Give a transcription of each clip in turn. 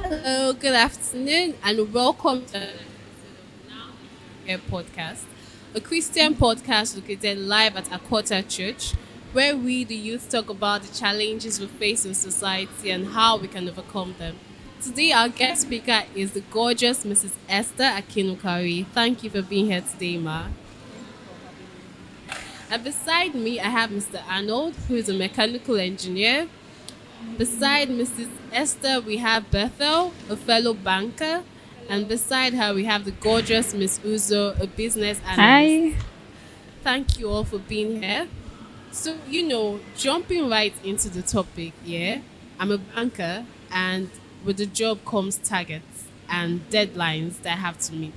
Hello, good afternoon, and welcome to a podcast, a Christian podcast located live at ACOTA Church, where we, the youth, talk about the challenges we face in society and how we can overcome them. Today, our guest speaker is the gorgeous Mrs. Esther Akinnukawe. Thank you for being here today, Ma. And beside me, I have Mr. Arnold, who is a mechanical engineer. Beside Mrs. Esther, we have Bethel, a fellow banker. And beside her, we have the gorgeous Miss Uzo, a business analyst. Hi. Thank you all for being here. So, jumping right into the topic, yeah, I'm a banker, and with the job comes targets and deadlines that I have to meet.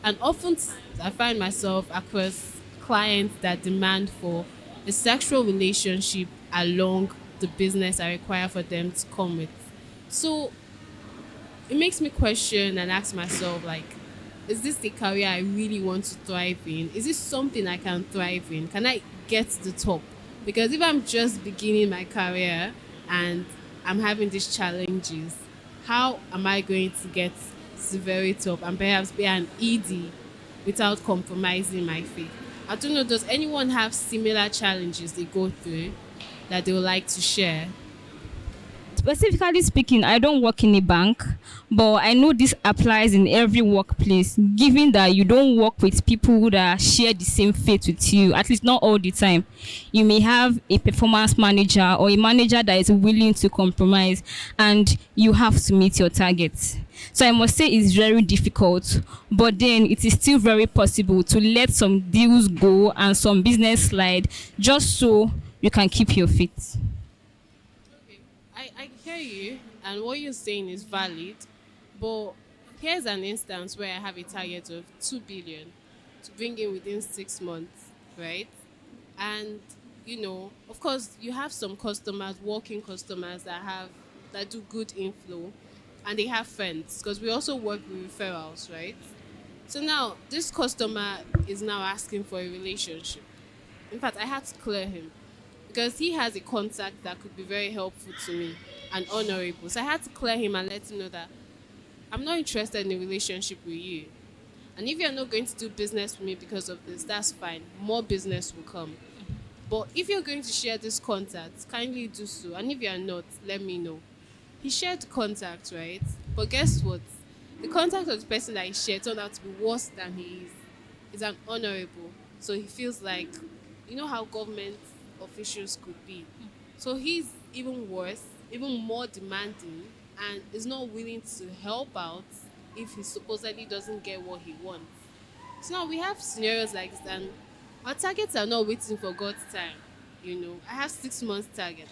And often I find myself across clients that demand for a sexual relationship along the business I require for them to come with. So it makes me question and ask myself, like, is this the career I really want to thrive in? Is this something I can thrive in? Can I get to the top? Because if I'm just beginning my career and I'm having these challenges, how am I going to get to the very top and perhaps be an ED without compromising my faith? I don't know, does anyone have similar challenges they go through that they would like to share? Specifically speaking, I don't work in a bank, but I know this applies in every workplace, given that you don't work with people that share the same faith with you, at least not all the time. You may have a performance manager or a manager that is willing to compromise, and you have to meet your targets. So I must say it's very difficult, but then it is still very possible to let some deals go and some business slide just so you can keep your feet. Okay, I hear you, and what you're saying is valid, but here's an instance where I have a target of 2 billion to bring in within 6 months, right? And of course, you have some customers, walking customers that do good inflow, and they have friends because we also work with referrals, right? So now this customer is now asking for a relationship. In fact, I had to clear him because he has a contact that could be very helpful to me and honorable. So I had to clear him and let him know that I'm not interested in a relationship with you. And if you're not going to do business with me because of this, that's fine. More business will come. But if you're going to share this contact, kindly do so. And if you're not, let me know. He shared the contact, right? But guess what? The contact of the person that he shared turned out to be worse than he is. He's an honorable. So he feels like, how government officials could be. So he's even worse, even more demanding, and is not willing to help out if he supposedly doesn't get what he wants. So now we have scenarios like this, and our targets are not waiting for God's time. I have 6 months target.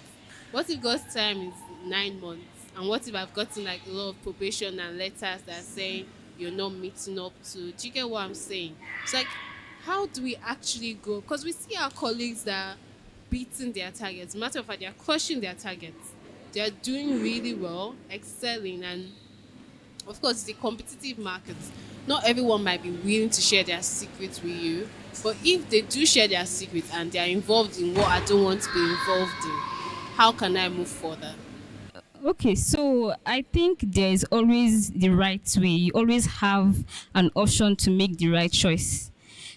What if God's time is 9 months? And what if I've gotten like a lot of probation and letters that are saying you're not meeting up to? Do you get what I'm saying? It's like, how do we actually go? Because we see our colleagues that are beating their targets. Matter of fact, they are crushing their targets. They are doing really well, excelling, and of course, the competitive market. Not everyone might be willing to share their secrets with you, but if they do share their secrets and they are involved in what I don't want to be involved in, how can I move further? Okay, so I think there is always the right way. You always have an option to make the right choice.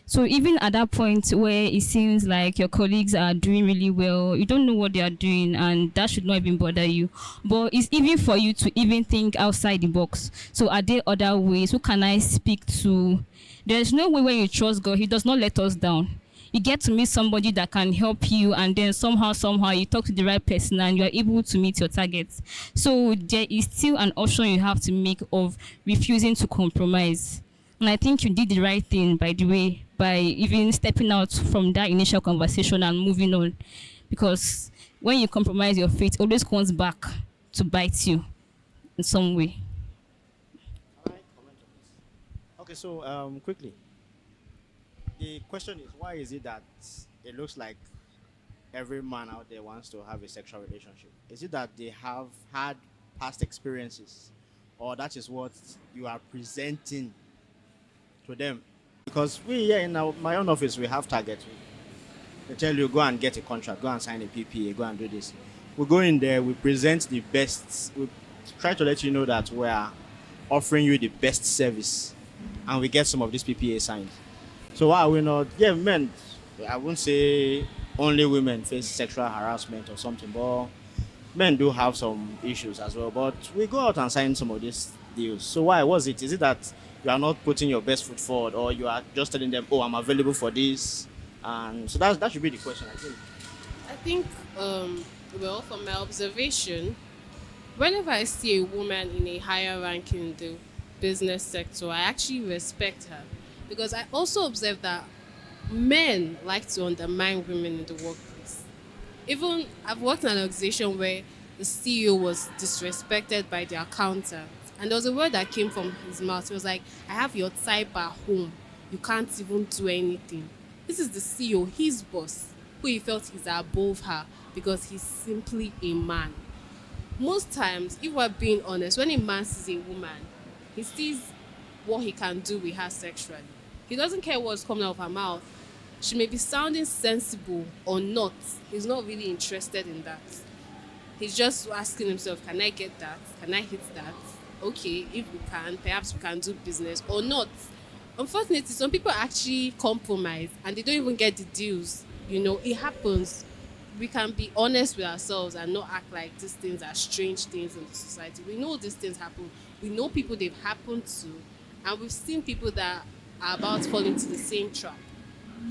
So even at that point where it seems like your colleagues are doing really well, you don't know what they are doing, and that should not even bother you. But it's even for you to even think outside the box. So are there other ways? Who can I speak to? There's no way when you trust God, He does not let us down. You get to meet somebody that can help you, and then somehow you talk to the right person and you are able to meet your targets. So there is still an option you have to make of refusing to compromise. And I think you did the right thing, by the way, by even stepping out from that initial conversation and moving on. Because when you compromise your faith, it always comes back to bite you in some way. Can I comment on this? Okay, so quickly, the question is, why is it that it looks like every man out there wants to have a sexual relationship? Is it that they have had past experiences, or that is what you are presenting to them? Because we here in my own office, we have targets. They tell you, go and get a contract, go and sign a PPA, go and do this. We go in there, we present the best. try to let you know that we are offering you the best service, and we get some of these PPA signed. So why are we not? Yeah, men. I wouldn't say only women face sexual harassment or something, but men do have some issues as well. But we go out and sign some of these deals. So why was it? Is it that you are not putting your best foot forward, or you are just telling them, "Oh, I'm available for this"? And so that should be the question, I think. I think, well, from my observation, whenever I see a woman in a higher rank in the business sector, I actually respect her, because I also observe that men like to undermine women in the workplace. Even I've worked in an organization where the CEO was disrespected by the accountant, and there was a word that came from his mouth. It was like, "I have your type at home. You can't even do anything." This is the CEO, his boss, who he felt is above her because he's simply a man. Most times, if we're being honest, when a man sees a woman, he sees what he can do with her sexually. He doesn't care what's coming out of her mouth. She may be sounding sensible or not. He's not really interested in that. He's just asking himself, can I get that? Can I hit that? Okay, if we can, perhaps we can do business or not. Unfortunately, some people actually compromise and they don't even get the deals. It happens. We can be honest with ourselves and not act like these things are strange things in the society. We know these things happen. We know people they've happened to, and we've seen people that are about to fall into the same trap.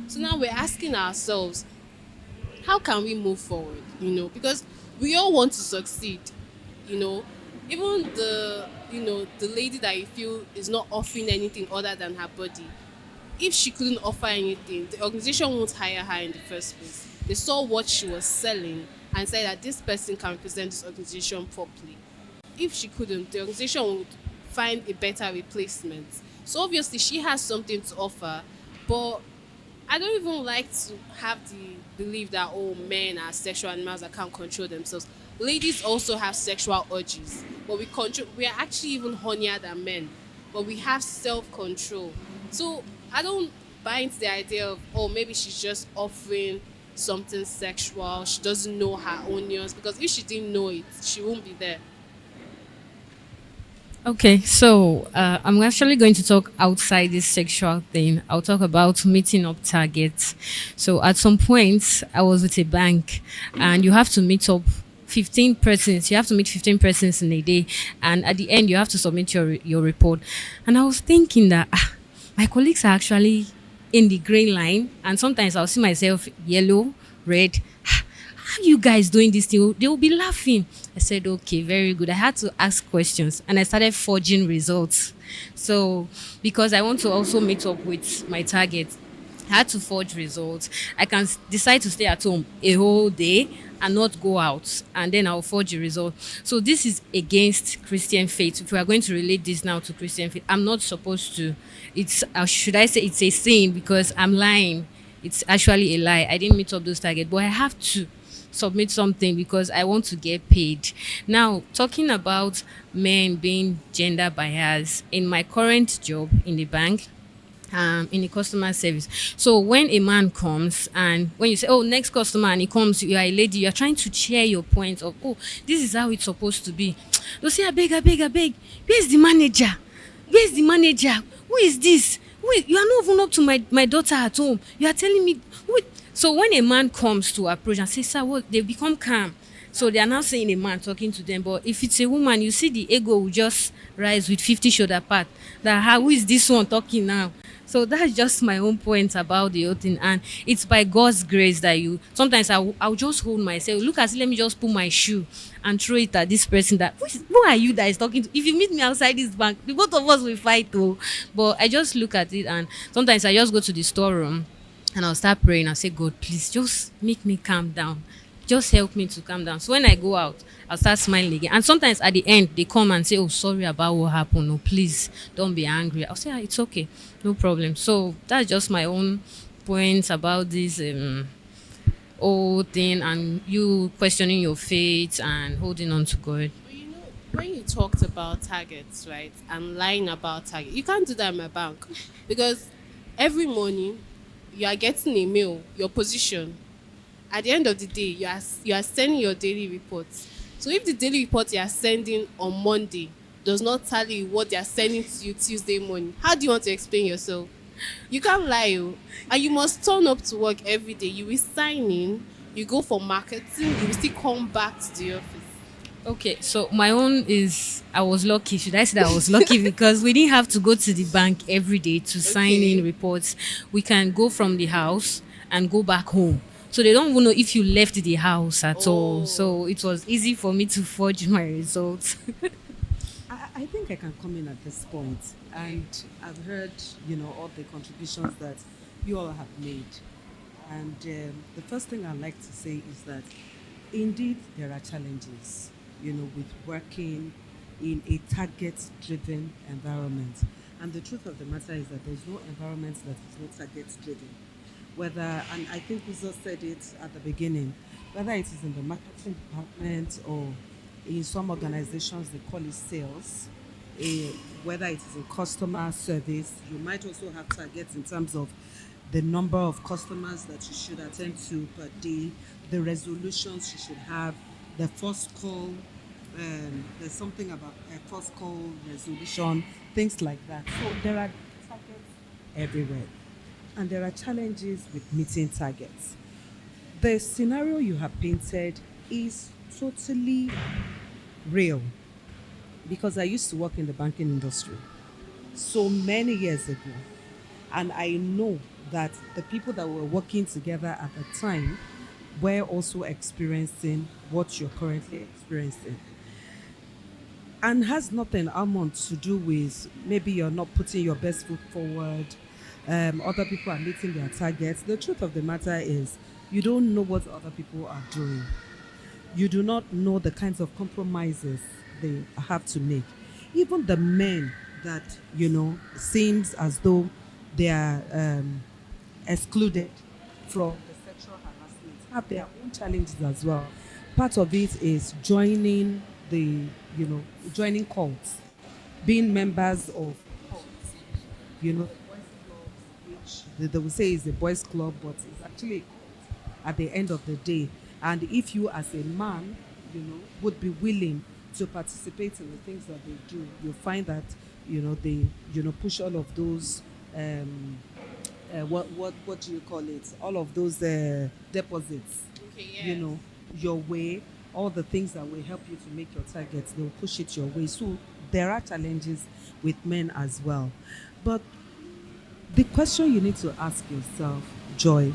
So now we're asking ourselves, how can we move forward? Because we all want to succeed. You know, Even the lady that you feel is not offering anything other than her body, if she couldn't offer anything, the organization won't hire her in the first place. They saw what she was selling and said that this person can represent this organization properly. If she couldn't, the organization would find a better replacement. So obviously she has something to offer, but I don't even like to have the belief that, oh, men are sexual animals that can't control themselves. Ladies also have sexual urges, but we are actually even hornier than men, but we have self-control. So I don't buy into the idea of, oh, maybe she's just offering something sexual. She doesn't know her onions, because if she didn't know it, she won't be there. Okay, so I'm actually going to talk outside this sexual thing. I'll talk about meeting up targets. So at some point, I was with a bank, and you have to meet up 15 persons. You have to meet 15 persons in a day, and at the end, you have to submit your report. And I was thinking that my colleagues are actually in the green line, and sometimes I'll see myself yellow, red. How you guys doing this thing? They will be laughing. I said, okay, very good. I had to ask questions, and I started forging results. So because I want to also meet up with my target, I had to forge results. I can decide to stay at home a whole day and not go out, and then I'll forge a result. So this is against Christian faith. If we are going to relate this now to Christian faith, I'm not supposed to. It's should I say it's a sin, because I'm lying. It's actually a lie. I didn't meet up those targets, but I have to submit something because I want to get paid. Now, talking about men being gender biased, in my current job in the bank, in the customer service. So when a man comes, and when you say, oh, next customer, and he comes, you are a lady, you are trying to share your point of, oh, this is how it's supposed to be. They'll say, I beg, I beg, I beg. Where's the manager? Where's the manager? Who is this? Wait, you are not even up to my daughter at home. You are telling me, wait. So when a man comes to approach and say, sir, what, they become calm. So they are now saying a man talking to them. But if it's a woman, you see the ego will just rise with 50 shoulder pad. That who is this one talking now? So that's just my own point about the whole thing. And it's by God's grace that sometimes I'll just hold myself. Look at it, let me just put my shoe and throw it at this person that, who are you that is talking to? If you meet me outside this bank, the both of us will fight though. But I just look at it, and sometimes I just go to the storeroom and I'll start praying. I'll say, God, please just make me calm down. Just help me to calm down. So when I go out, I'll start smiling again. And sometimes at the end, they come and say, oh, sorry about what happened. No, please don't be angry. I'll say, it's okay. No problem. So that's just my own points about this whole thing, and you questioning your faith and holding on to God. But when you talked about targets, right, and lying about targets, you can't do that in my bank, because every morning you are getting a mail, your position. At the end of the day, you are sending your daily reports. So if the daily report you are sending on Monday does not tally with what they are sending to you Tuesday morning, how do you want to explain yourself? You can't lie, oh. And you must turn up to work every day. You will sign in, you go for marketing, you will still come back to the office. Okay, so my own is I was lucky. Should I say that I was lucky because we didn't have to go to the bank every day to sign in Okay. reports. We can go from the house and go back home. So they don't even know if you left the house at all. Oh, So it was easy for me to forge my results. I think I can come in at this point, and I've heard, all the contributions that you all have made. And the first thing I'd like to say is that indeed there are challenges, with working in a target-driven environment. And the truth of the matter is that there's no environment that is not target-driven. Whether, and I think Uzo said it at the beginning, whether it is in the marketing department or in some organizations they call it sales, eh, whether it is in customer service, you might also have targets in terms of the number of customers that you should attend to per day, the resolutions you should have, the first call. There's something about a first call resolution, things like that. So there are targets everywhere, and there are challenges with meeting targets. The scenario you have painted is totally real because I used to work in the banking industry so many years ago, and I know that the people that were working together at the time were also experiencing what you're currently experiencing. And has nothing, Almond, to do with maybe you're not putting your best foot forward, other people are meeting their targets. The truth of the matter is you don't know what other people are doing. You do not know the kinds of compromises they have to make. Even the men that, seems as though they are excluded from the sexual harassment have their own challenges as well. Part of it is joining the, joining cults, being members of cults, the boys clubs, which they will say is a boys club, but it's actually a cult at the end of the day. And if you as a man, would be willing to participate in the things that they do, you'll find that, they, push all of those, what do you call it? All of those deposits, okay, you yeah. know, your way, all the things that will help you to make your targets, they'll push it your way. So there are challenges with men as well. But the question you need to ask yourself, Joy,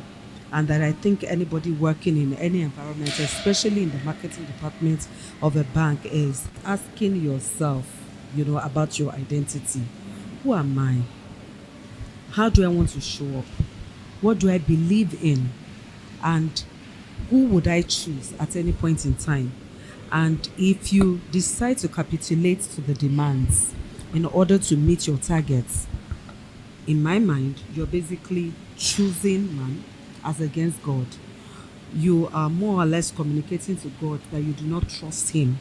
and that I think anybody working in any environment, especially in the marketing department of a bank, is asking yourself, about your identity. Who am I? How do I want to show up? What do I believe in? And who would I choose at any point in time? And if you decide to capitulate to the demands in order to meet your targets, in my mind, you're basically choosing man as against God. You are more or less communicating to God that you do not trust him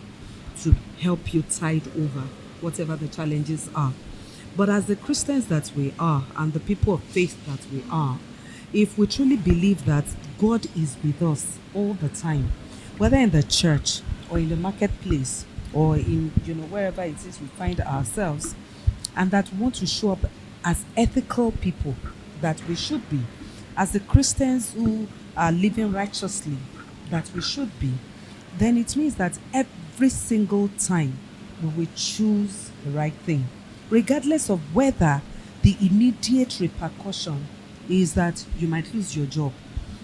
to help you tide over whatever the challenges are. But as the Christians that we are and the people of faith that we are, if we truly believe that God is with us all the time, whether in the church or in the marketplace or in wherever it is we find ourselves, and that we want to show up as ethical people that we should be, as the Christians who are living righteously that we should be, then it means that every single time we will choose the right thing, regardless of whether the immediate repercussion is that you might lose your job,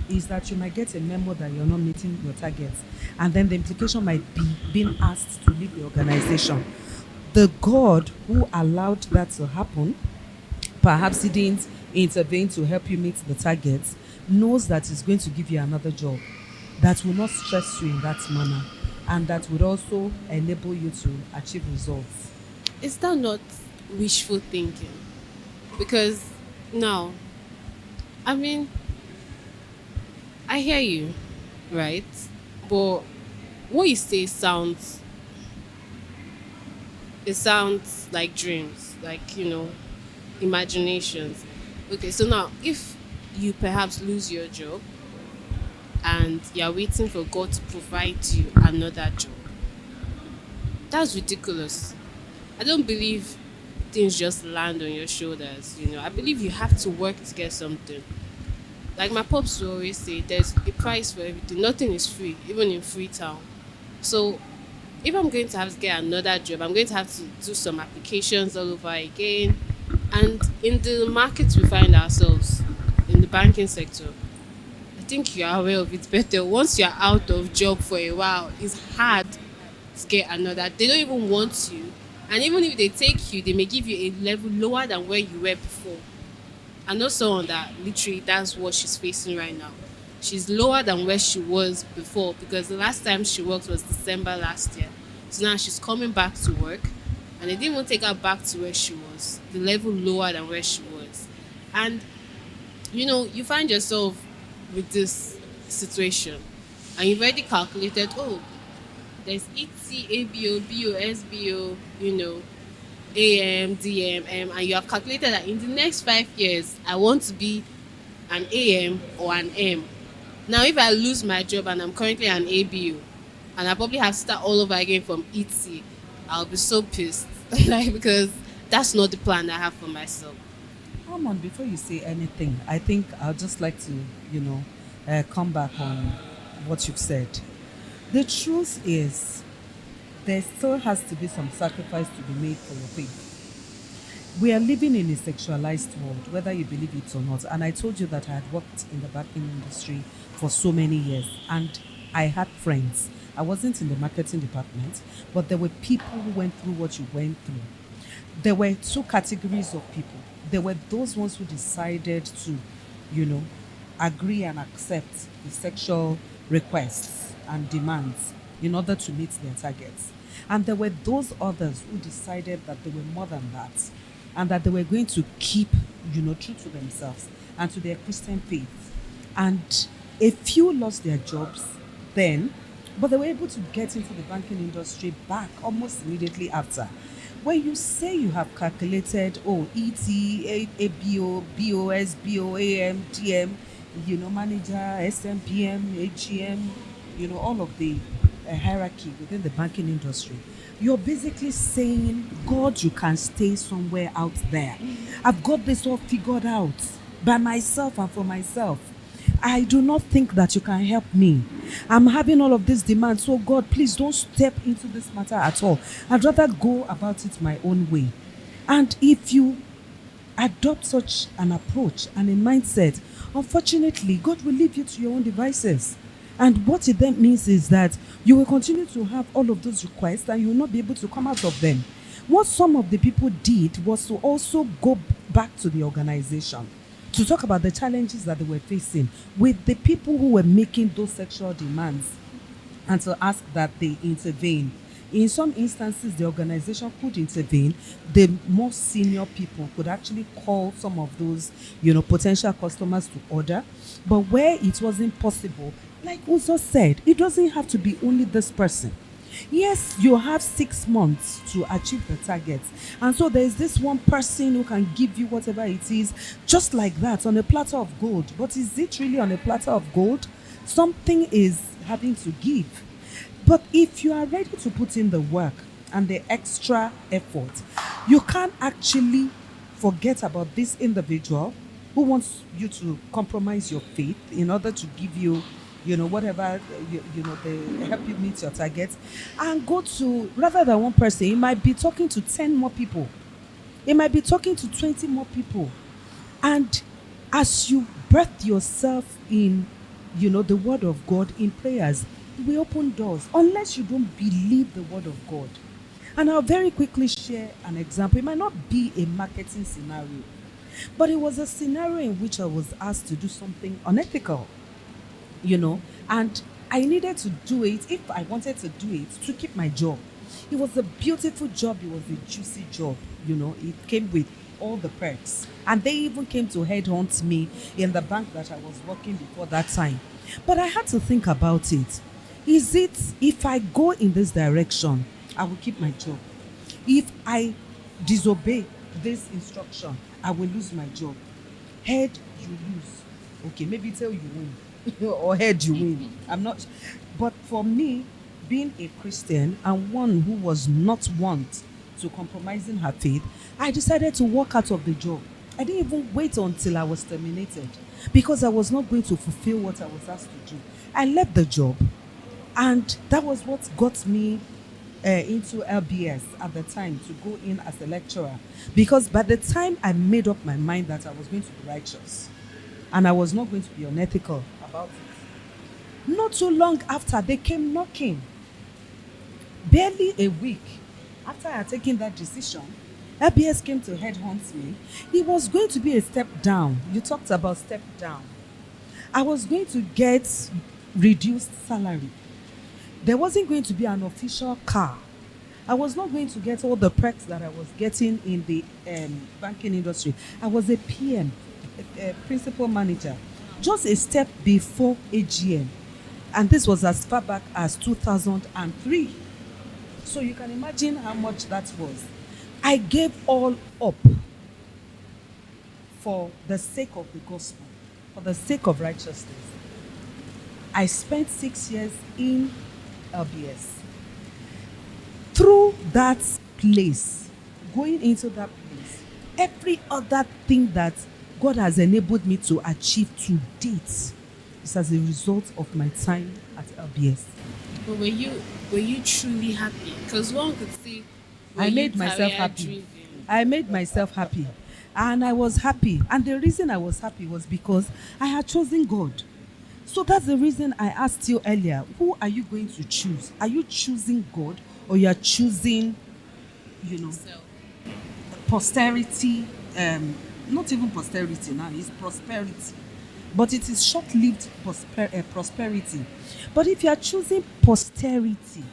is that you might get a memo that you're not meeting your targets, and then the implication might be being asked to leave the organization. The God who allowed that to happen, perhaps he didn't intervene to help you meet the targets, knows that he's going to give you another job that will not stress you in that manner, and that would also enable you to achieve results. Is that not wishful thinking? Because now, I mean, I hear you, right? But what you say sounds like dreams, like, imaginations. Okay, so now if you perhaps lose your job and you're waiting for God to provide you another job, That's ridiculous. I don't believe things just land on your shoulders. I believe you have to work to get something. Like my pops will always say, there's a price for everything. Nothing is free, even in Freetown. So if I'm going to have to get another job, I'm going to have to do some applications all over again. And in the market we find ourselves, in the banking sector, I think you are aware of it better. Once you're out of job for a while, it's hard to get another. They don't even want you. And even if they take you, they may give you a level lower than where you were before. I know someone that literally that's what she's facing right now. She's lower than where she was before because the last time she worked was December last year. So now she's coming back to work and they didn't even take her back to where she was, the level lower than where she was. And you find yourself with this situation and you've already calculated, oh, there's ET, ABO, BO, SBO, AM, DM, and you have calculated that in the next 5 years, I want to be an AM or an M. Now, if I lose my job and I'm currently an ABO, and I probably have to start all over again from ET, I'll be so pissed. Like, because that's not the plan I have for myself. Armand, before you say anything, I think I'd just like to, come back on what you've said. The truth is, there still has to be some sacrifice to be made for your faith. We are living in a sexualized world, whether you believe it or not. And I told you that I had worked in the banking industry for so many years, and I had friends. I wasn't in the marketing department, but there were people who went through what you went through. There were two categories of people. There were those ones who decided to, you know, agree and accept the sexual requests and demands in order to meet their targets. And there were those others who decided that they were more than that and that they were going to keep, true to themselves and to their Christian faith. And a few lost their jobs then, but they were able to get into the banking industry back almost immediately after. When you say you have calculated, ET, ABO, BOS, BOAM, DM, manager, SMPM, AGM, all of the hierarchy within the banking industry, you're basically saying, God, you can stay somewhere out there. I've got this all figured out by myself and for myself. I do not think that you can help me. I'm having all of this demand. So God, please don't step into this matter at all. I'd rather go about it my own way. And if you adopt such an approach and a mindset, unfortunately, God will leave you to your own devices. And what it then means is that you will continue to have all of those requests and you will not be able to come out of them. What some of the people did was to also go back to the organization to talk about the challenges that they were facing with the people who were making those sexual demands and to ask that they intervene. In some instances, the organization could intervene. The more senior people could actually call some of those, potential customers to order. But where it wasn't possible, like Uzo said, it doesn't have to be only this person. Yes, you have 6 months to achieve the targets. And so there's this one person who can give you whatever it is, just like that, on a platter of gold. But is it really on a platter of gold? Something is having to give. But if you are ready to put in the work and the extra effort, you can't actually forget about this individual who wants you to compromise your faith in order to give you whatever, they help you meet your targets, and go to, rather than one person, it might be talking to 10 more people. It might be talking to 20 more people. And as you birth yourself in, the word of God in prayers, we open doors, unless you don't believe the word of God. And I'll very quickly share an example. It might not be a marketing scenario, but it was a scenario in which I was asked to do something unethical. And I needed to do it if I wanted to do it to keep my job. It was a beautiful job. It was a juicy job. It came with all the perks. And they even came to headhunt me in the bank that I was working before that time. But I had to think about it. Is it, if I go in this direction, I will keep my job? If I disobey this instruction, I will lose my job. Head, you lose. Okay, maybe tail, you win. Or head, you win. I'm not. But for me, being a Christian and one who was not want to compromising her faith, I decided to walk out of the job. I didn't even wait until I was terminated because I was not going to fulfill what I was asked to do. I left the job, and that was what got me into LBS at the time to go in as a lecturer. Because by the time I made up my mind that I was going to be righteous and I was not going to be unethical about it, not too long after, they came knocking. Barely a week after I had taken that decision, LBS came to headhunt me. It was going to be a step down. You talked about step down. I was going to get reduced salary. There wasn't going to be an official car. I was not going to get all the perks that I was getting in the banking industry. I was a PM, a principal manager, just a step before AGM. And this was as far back as 2003. So you can imagine how much that was. I gave all up for the sake of the gospel, for the sake of righteousness. I spent 6 years in LBS. Through that place, going into that place, every other thing that God has enabled me to achieve to date is as a result of my time at LBS. But were you truly happy? Because one could see I made myself happy. driven. I made myself happy. And I was happy. And the reason I was happy was because I had chosen God. So that's the reason I asked you earlier, who are you going to choose? Are you choosing God, or you are choosing, So posterity? Not even posterity now, it's prosperity. But it is short-lived prosperity. But if you are choosing posterity,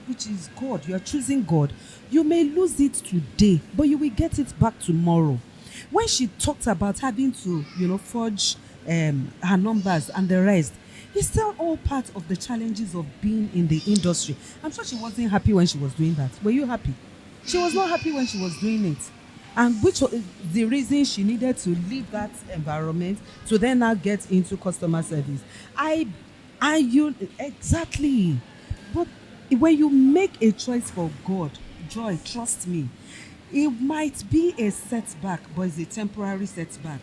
which is God, you are choosing God, you may lose it today, but you will get it back tomorrow. When she talked about having to, forge her numbers and the rest, it's still all part of the challenges of being in the industry. I'm sure she wasn't happy when she was doing that. Were you happy? She was not happy when she was doing it. And which was the reason she needed to leave that environment to then now get into customer service. You exactly. But when you make a choice for God, Joy, trust me, it might be a setback, but it's a temporary setback.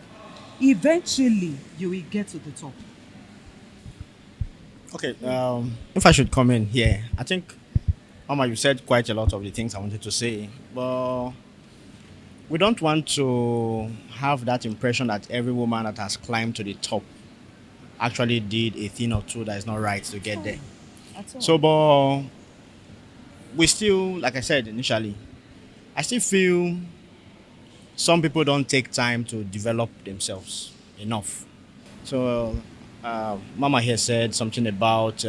Eventually, you will get to the top. Okay, if I should come in here, I think, Mama, you said quite a lot of the things I wanted to say, but we don't want to have that impression that every woman that has climbed to the top actually did a thing or two that is not right to get there. At all. So, but we still, like I said initially, I still feel some people don't take time to develop themselves enough. So, Mama here said something about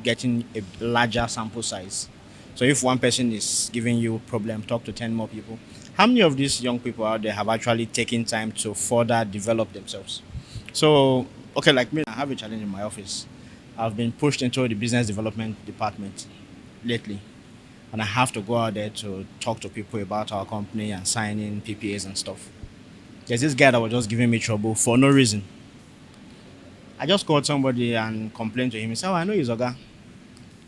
getting a larger sample size. So, if one person is giving you a problem, talk to 10 more people. How many of these young people out there have actually taken time to further develop themselves? So, okay, like me, I have a challenge in my office. I've been pushed into the business development department lately, and I have to go out there to talk to people about our company and sign in PPAs and stuff. There's this guy that was just giving me trouble for no reason. I just called somebody and complained to him. He said, "Oh, I know he's Oga."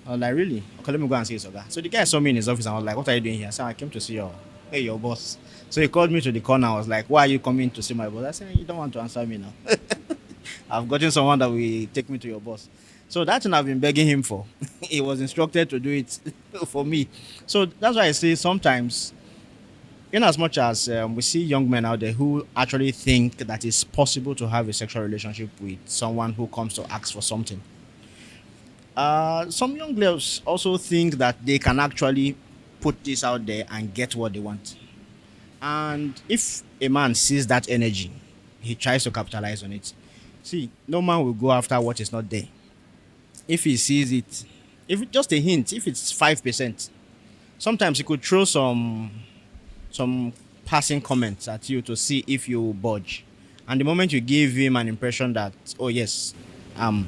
I was like, "Really? Okay, let me go and see his Oga." So the guy saw me in his office and I was like, "What are you doing here?" I said, "I came to see your boss." So he called me to the corner. I was like, "Why are you coming to see my boss?" I said, "You don't want to answer me now." I've gotten someone that will take me to your boss. So that's what I've been begging him for. He was instructed to do it for me. So that's why I say sometimes, in as much as we see young men out there who actually think that it's possible to have a sexual relationship with someone who comes to ask for something, some young girls also think that they can actually put this out there and get what they want. And if a man sees that energy, he tries to capitalize on it. See, no man will go after what is not there. If he sees it, if it, just a hint, if it's 5%, sometimes he could throw some passing comments at you to see if you budge. And the moment you give him an impression that, oh yes, I'm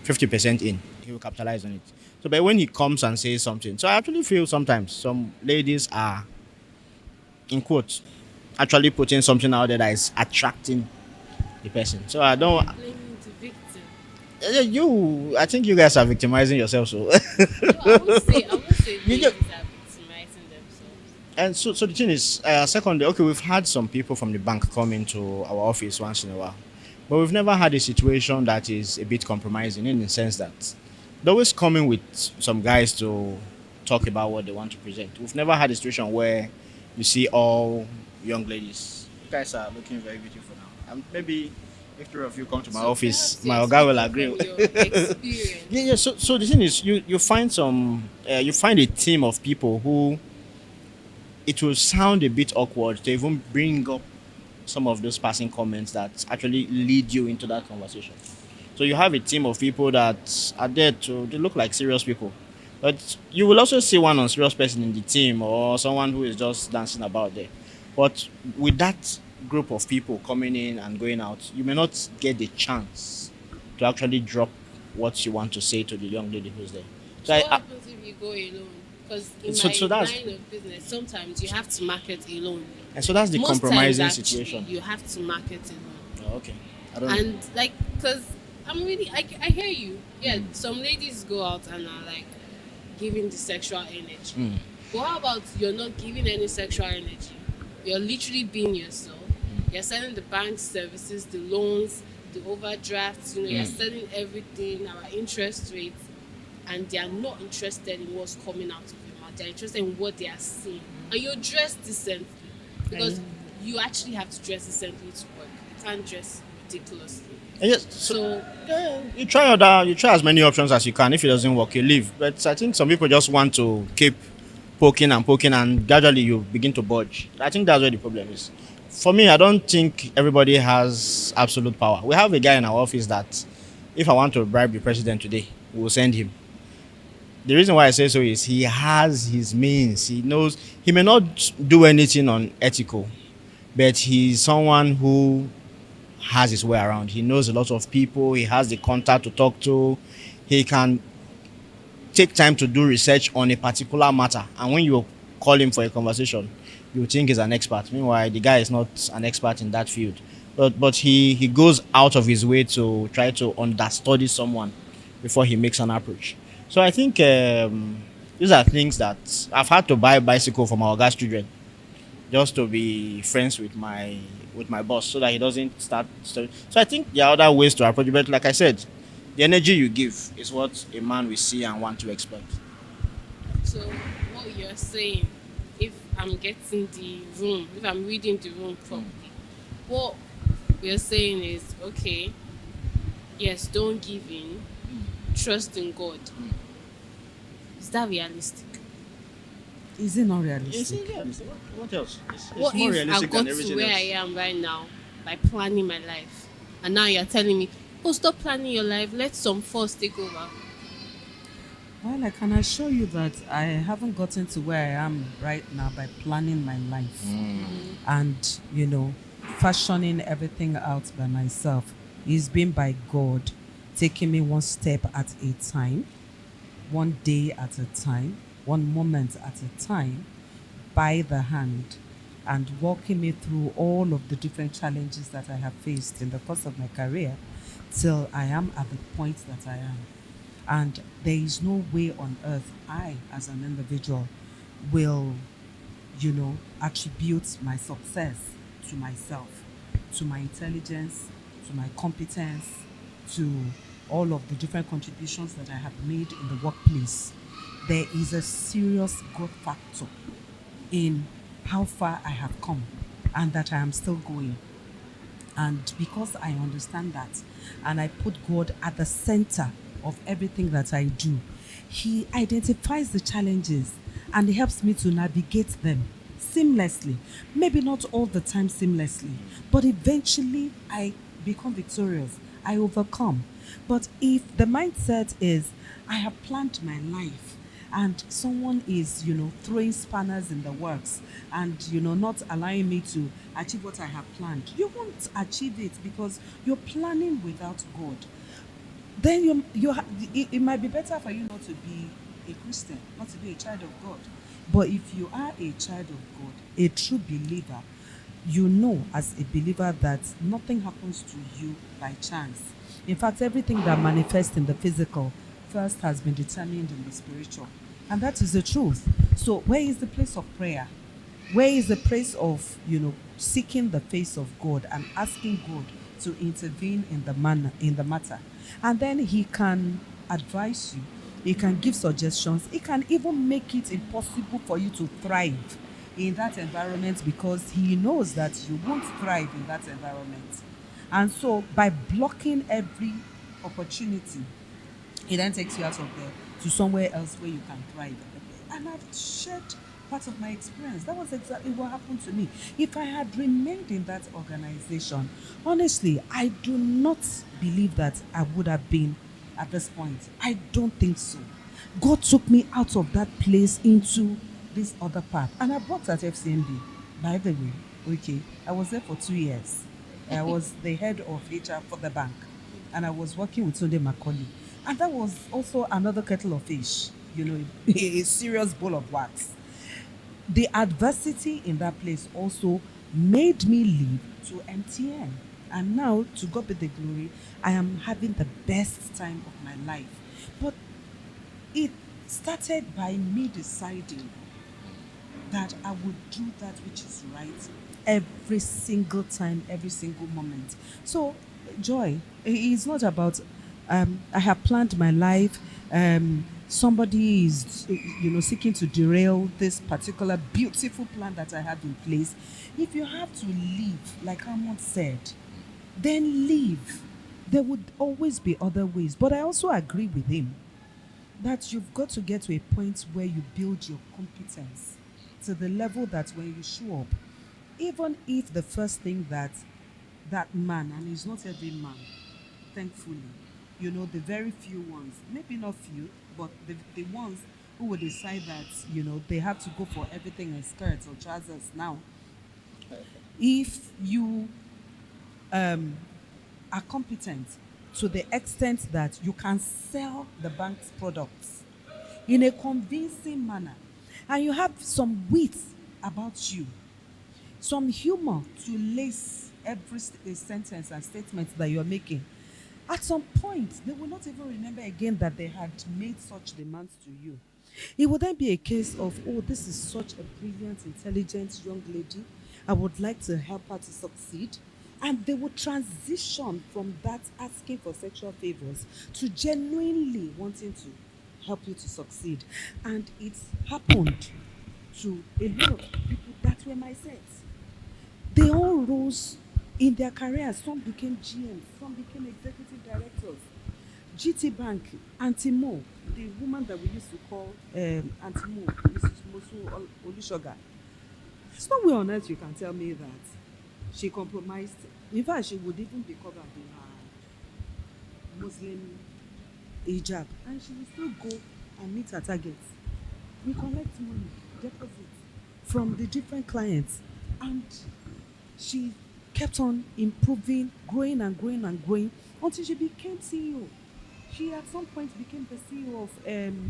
50% in, he will capitalize on it. So, but when he comes and says something, so I actually feel sometimes some ladies are, in quotes, actually putting something out there that is attracting the person. So I don't. blaming the victim. I think you guys are victimizing yourself. So, No, I won't say you, ladies ju- are victimizing themselves. and so the thing is, secondly, okay, we've had some people from the bank come into our office once in a while, but we've never had a situation that is a bit compromising in the sense that they're always coming with some guys to talk about what they want to present. We've never had a situation where you see all young ladies. You guys are looking very beautiful now. Maybe if three of you come to my So office, perhaps my you're guy will speaking agree. from your experience. Yeah. So the thing is, you find you find a team of people who it will sound a bit awkward to even bring up some of those passing comments that actually lead you into that conversation. So you have a team of people that are there to they look like serious people. But you will also see one unserious person in the team or someone who is just dancing about there. But with that group of people coming in and going out, you may not get the chance to actually drop what you want to say to the young lady who's there. So So what happens if you go alone? Because in so my that's line of business, sometimes you have to market alone. that's the Most times, compromising actually, situation. you have to market alone. Oh, okay. I don't know. And like, because I hear you. Yeah, some ladies go out and are like giving the sexual energy. But how about you're not giving any sexual energy? You're literally being yourself. You're selling the bank services, the loans, the overdrafts. You're selling everything, our interest rates, and they are not interested in what's coming out of your mouth. They're interested in what they are seeing, and you're dressed decently because you actually have to dress decently to work. You can't dress ridiculously. Yes, So you try as many options as you can. If it doesn't work, you leave. But I think some people just want to keep poking, and gradually you begin to budge. I think that's where the problem is. For me, I don't think everybody has absolute power. We have a guy in our office that, if I want to bribe the president today, we will send him. The reason why I say so is he has his means. He knows he may not do anything unethical, but he's someone who has his way around. He knows a lot of people. He has the contact to talk to. He can take time to do research on a particular matter. And when you call him for a conversation, you think he's an expert. Meanwhile, the guy is not an expert in that field. But he goes out of his way to try to understudy someone before he makes an approach. So I think these are things that I've had to buy a bicycle for my gas children just to be friends with my boss so that he doesn't start. So I think there are other ways to approach it. But like I said, the energy you give is what a man will see and want to expect. So what you're saying, if I'm getting the room, if I'm reading the room properly, what we're saying is okay, yes, don't give in, trust in God. Is that realistic? Is it not Yes, realistic? yeah. What else? It's What more if I realistic got than to everything where else. I am right now by planning my life, and now you're telling me, oh, stop planning your life, let some force take over? Well, I can assure you that I haven't gotten to where I am right now by planning my life and, fashioning everything out by myself. It's been by God taking me one step at a time, one day at a time, one moment at a time, by the hand, and walking me through all of the different challenges that I have faced in the course of my career till I am at the point that I am. And there is no way on earth I, as an individual, will, attribute my success to myself, to my intelligence, to my competence, to all of the different contributions that I have made in the workplace. There is a serious growth factor in how far I have come and that I am still going. And because I understand that and I put God at the center of everything that I do, He identifies the challenges and He helps me to navigate them seamlessly. Maybe not all the time seamlessly, but eventually I become victorious. I overcome. But if the mindset is, I have planned my life, and someone is, throwing spanners in the works and, not allowing me to achieve what I have planned, you won't achieve it because you're planning without God. Then it might be better for you not to be a Christian, not to be a child of God. But if you are a child of God, a true believer, you know as a believer that nothing happens to you by chance. In fact, everything that manifests in the physical first has been determined in the spiritual. And that is the truth. So, where is the place of prayer? Where is the place of, seeking the face of God and asking God to intervene in the matter? And then he can advise you, he can give suggestions, he can even make it impossible for you to thrive in that environment because he knows that you won't thrive in that environment. And so by blocking every opportunity, it then takes you out of there to somewhere else where you can thrive. And I've shared part of my experience. That was exactly what happened to me. If I had remained in that organization, honestly, I do not believe that I would have been at this point. I don't think so. God took me out of that place into this other path. And I worked at FCMB, by the way. Okay, I was there for 2 years. I was the head of HR for the bank, and I was working with Sunday Macaulay. And that was also another kettle of fish, a serious bowl of wax. The adversity in that place also made me leave to MTN. And now, to God be the glory, I am having the best time of my life. But it started by me deciding that I would do that which is right every single time, every single moment. So, joy, it's not about, I have planned my life. Somebody is, seeking to derail this particular beautiful plan that I have in place. If you have to leave, like Amon said, then leave. There would always be other ways. But I also agree with him that you've got to get to a point where you build your competence to the level that when you show up, even if the first thing that man, and it's not every man, thankfully, the very few ones, maybe not few, but the ones who will decide that, they have to go for everything in skirts or trousers now. If you are competent to the extent that you can sell the bank's products in a convincing manner, and you have some wit about you, some humor to lace every sentence and statement that you're making, at some point, they will not even remember again that they had made such demands to you. It would then be a case of, oh, this is such a brilliant, intelligent young lady. I would like to help her to succeed. And they would transition from that asking for sexual favors to genuinely wanting to help you to succeed. And it's happened to a lot of people that were my sets. They all rose in their careers. Some became GMs, some became executive directors. GT Bank, Auntie Mo, the woman that we used to call Auntie Mo, Mrs. Mosu Olushoga. There's no way on earth you can tell me that she compromised. In fact, she would even be covered in her Muslim hijab, and she will still go and meet her targets. We collect money, deposit from the different clients, and she kept on improving, growing and growing and growing until she became CEO. She at some point became the CEO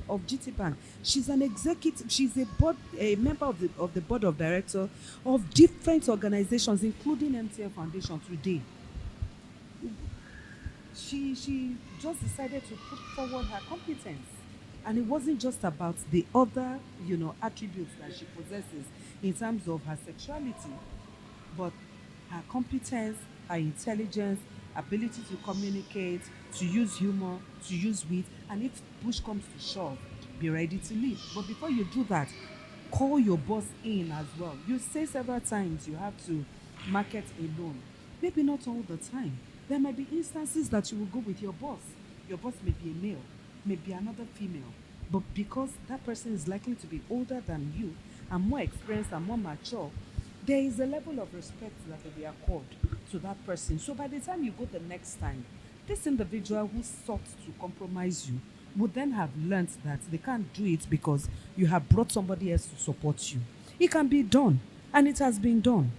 of GT Bank. She's an executive. She's a member of the board of directors of different organizations, including MTN Foundation today. She just decided to put forward her competence, and it wasn't just about the other attributes that she possesses in terms of her sexuality, but her competence, her intelligence, ability to communicate, to use humor, to use wit, and if push comes to shove, be ready to leave. But before you do that, call your boss in as well. You say several times you have to market alone. Maybe not all the time. There might be instances that you will go with your boss. Your boss may be a male, may be another female. But because that person is likely to be older than you and more experienced and more mature, there is a level of respect that will be accorded to that person. So by the time you go the next time, this individual who sought to compromise you would then have learned that they can't do it because you have brought somebody else to support you. It can be done, and it has been done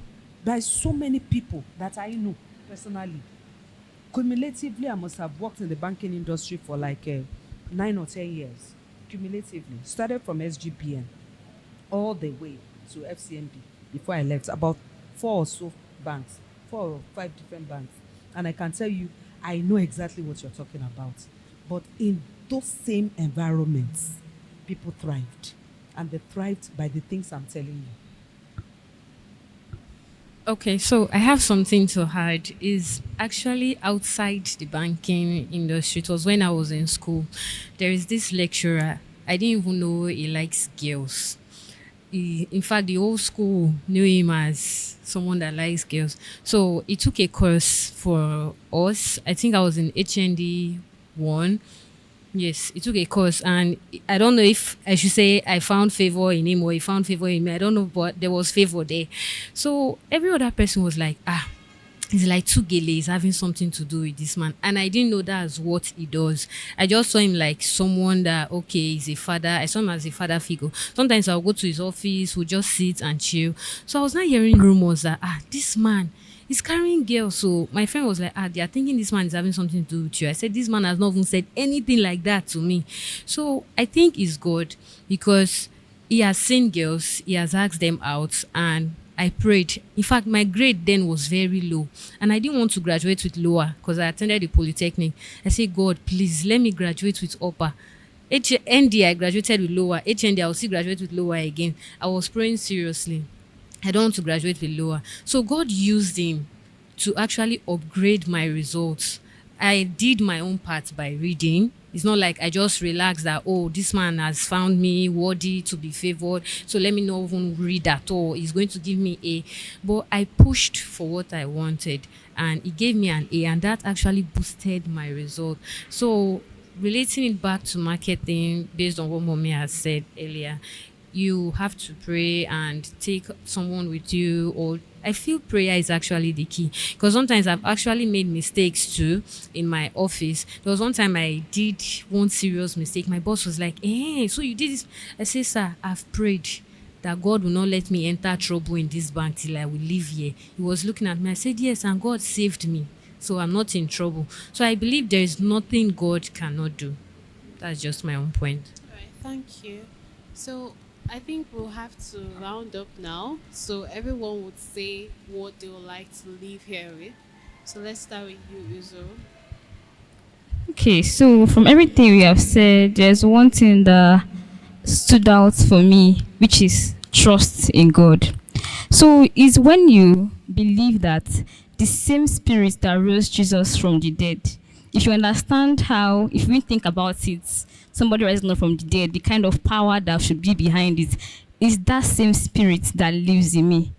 by so many people that I know personally. Cumulatively, I must have worked in the banking industry for like 9 or 10 years. Cumulatively. Started from SGPN all the way to FCMB before I left. About 4 or so banks, 4 or 5 different banks. And I can tell you, I know exactly what you're talking about. But in those same environments, people thrived. And they thrived by the things I'm telling you. Okay, so I have something to add. Is actually outside the banking industry. It was when I was in school. There is this lecturer. I didn't even know he likes girls. In fact, the whole school knew him as someone that likes girls. So he took a course for us. I think I was in HND one. Yes, he took a course, and I don't know if I should say I found favor in him or he found favor in me. I don't know, but there was favor there. So every other person was like, it's like two geles having something to do with this man. And I didn't know that's what he does. I just saw him like someone that, okay, he's a father. I saw him as a father figure. Sometimes I'll go to his office, we'll just sit and chill. So I was not hearing rumors that, this man is carrying girls. So my friend was like, they are thinking this man is having something to do with you. I said, this man has not even said anything like that to me. So I think it's God because he has seen girls, he has asked them out, and I prayed. In fact, my grade then was very low, and I didn't want to graduate with lower because I attended the polytechnic. I said, God, please let me graduate with upper. HND, I graduated with lower. HND, I will still graduate with lower again. I was praying seriously. I don't want to graduate with lower. So God used him to actually upgrade my results. I did my own part by reading. It's not like I just relaxed that, oh, this man has found me worthy to be favored. So let me not even read at all. He's going to give me A. But I pushed for what I wanted and he gave me an A, and that actually boosted my result. So relating it back to marketing based on what Mommy has said earlier, you have to pray and take someone with you. Or I feel prayer is actually the key because sometimes I've actually made mistakes too in my office. There was one time I did one serious mistake. My boss was like, hey, so you did this? I say, sir, I've prayed that God will not let me enter trouble in this bank till I will leave here. He was looking at me. I said, yes, and God saved me, so I'm not in trouble. So I believe there is nothing God cannot do. That's just my own point. All right, thank you. So I think we'll have to round up now. So everyone would say what they would like to leave here with. So let's start with you, Uzo. Okay, so from everything we have said, there's one thing that stood out for me, which is trust in God. So it's when you believe that the same spirit that rose Jesus from the dead, if you understand how, if we think about it, somebody rising up from the dead, the kind of power that should be behind it, is that same spirit that lives in me.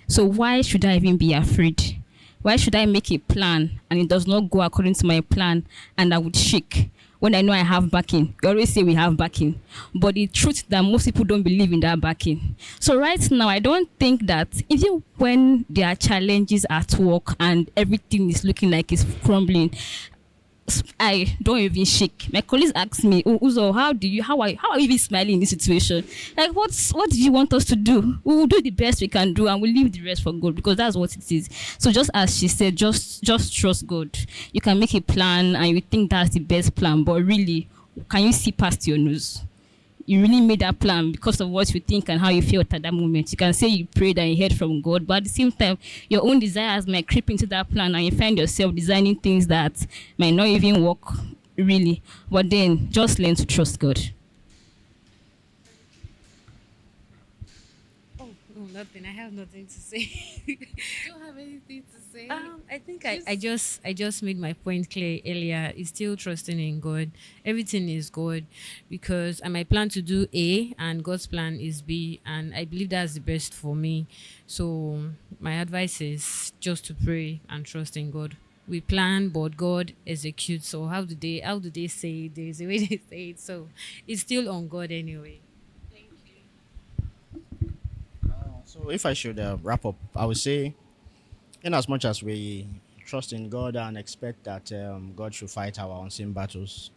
So why should I even be afraid? Why should I make a plan and it does not go according to my plan and I would shake when I know I have backing? We always say we have backing, but the truth that most people don't believe in that backing. So right now, I don't think that even when there are challenges at work and everything is looking like it's crumbling, I don't even shake. My colleagues ask me, "Oh, Uzo, how are you even smiling in this situation? Like, what do you want us to do? We will do the best we can do, and we'll leave the rest for God because that's what it is." So just as she said, just trust God. You can make a plan and you think that's the best plan, but really, can you see past your nose? You really made that plan because of what you think and how you felt at that moment. You can say you prayed and you heard from God, but at the same time, your own desires might creep into that plan and you find yourself designing things that might not even work really. But then just learn to trust God. Oh, no, nothing. I have nothing to say. You don't have anything to say? I think I just made my point clear earlier. It's still trusting in God. Everything is God because I might plan to do A and God's plan is B, and I believe that's the best for me. So my advice is just to pray and trust in God. We plan, but God executes. So how do they say it? There's a way they say it. So it's still on God anyway. Thank you. So if I should wrap up, I would say, in as much as we trust in God and expect that God should fight our unseen battles,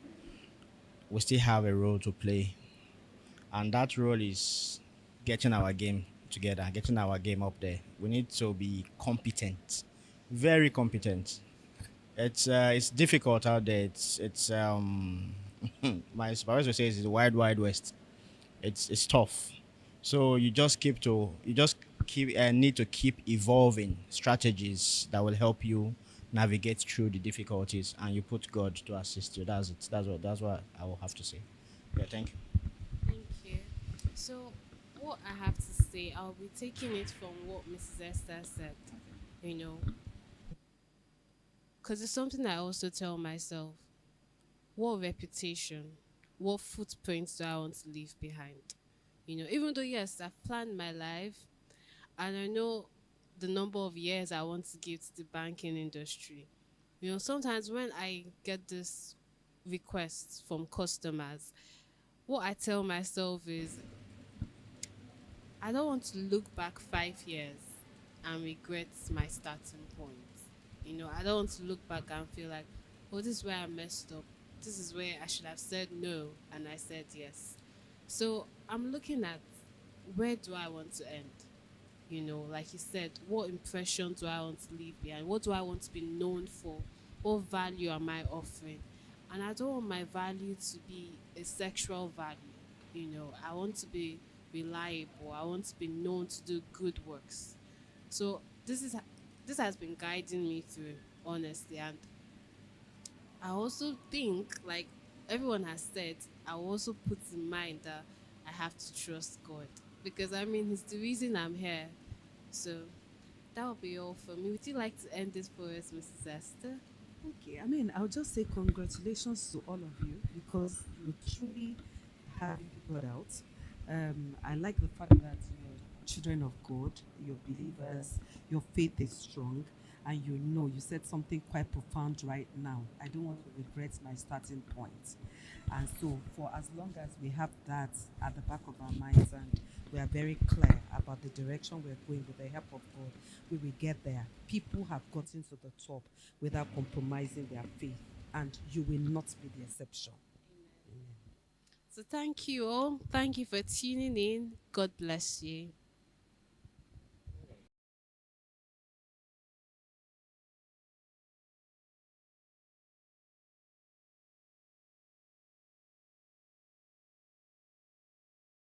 we still have a role to play, and that role is getting our game together, getting our game up there. We need to be competent, very competent. It's difficult out there. It's my supervisor says it's the wide wide west. It's tough. So you just keep need to keep evolving strategies that will help you navigate through the difficulties, and you put God to assist you. That's it. That's what I will have to say. Yeah, thank you. Thank you. So, what I have to say, I'll be taking it from what Mrs. Esther said, you know, because it's something I also tell myself. What reputation, what footprints do I want to leave behind? Even though, yes, I've planned my life and I know the number of years I want to give to the banking industry. Sometimes when I get this requests from customers, what I tell myself is I don't want to look back 5 years and regret my starting point. I don't want to look back and feel like, oh, this is where I messed up. This is where I should have said no and I said yes. So I'm looking at where do I want to end? Like you said, what impression do I want to leave behind? What do I want to be known for? What value am I offering? And I don't want my value to be a sexual value. I want to be reliable. I want to be known to do good works. So this has been guiding me through, honestly. And I also think, like everyone has said, I also put in mind that I have to trust God because He's the reason I'm here. So that will be all for me. Would you like to end this for us, Mrs. Esther? Okay, I mean, I'll just say congratulations to all of you because you truly have it figured out. I like the fact that you're children of God, you're believers, your faith is strong, and you said something quite profound right now. I don't want to regret my starting point. And so, for as long as we have that at the back of our minds and we are very clear about the direction we're going with the help of God, we will get there. People have gotten to the top without compromising their faith, and you will not be the exception. So thank you all. Thank you for tuning in. God bless you.